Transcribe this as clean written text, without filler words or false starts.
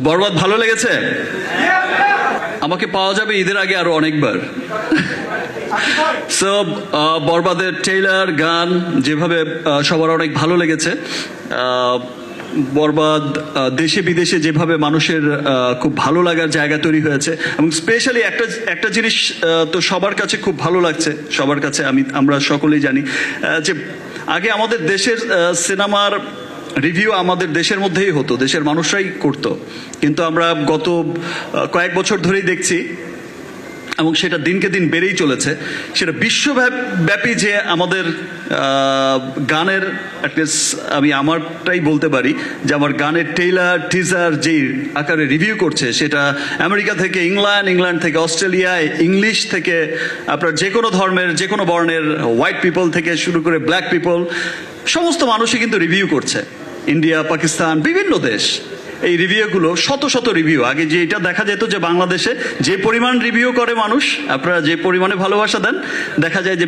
বরবাদ ভালো লেগেছে? আমাকে পাওয়া যাবে ঈদের আগে আরো অনেকবার। সো বরবাদের ট্রেইলার, গান যেভাবে সবার অনেক ভালো লেগেছে। বরবাদ দেশে বিদেশে যেভাবে মানুষের খুব ভালো লাগার জায়গা তৈরি হয়েছে, এবং স্পেশালি একটা জিনিস তো সবার কাছে খুব ভালো লাগছে, সবার কাছে আমরা সকলেই জানি যে আগে আমাদের দেশের সিনেমার রিভিউ আমাদের দেশের মধ্যেই হতো, দেশের মানুষরাই করতো, কিন্তু আমরা গত কয়েক বছর ধরেই দেখছি, এবং সেটা দিনকে দিন বেড়েই চলেছে, সেটা বিশ্বব্যাপী যে আমাদের গানের, আমি আমারটাই বলতে পারি যে আমার গানের ট্রেইলার টিজার যেই আকারে রিভিউ করছে, সেটা আমেরিকা থেকে ইংল্যান্ড থেকে অস্ট্রেলিয়ায়, ইংলিশ থেকে আপনার যে কোনো ধর্মের যে কোনো বর্ণের, হোয়াইট পিপল থেকে শুরু করে ব্ল্যাক পিপল, সমস্ত মানুষই কিন্তু রিভিউ করছে। ইন্ডিয়া, পাকিস্তান, বিভিন্ন দেশ এই রিভিউগুলো, শত শত রিভিউ। আগে যে এটা দেখা যেত যে বাংলাদেশে যে পরিমাণ রিভিউ করে মানুষ, আপনারা যে পরিমাণে ভালোবাসা দেন, দেখা যায় যে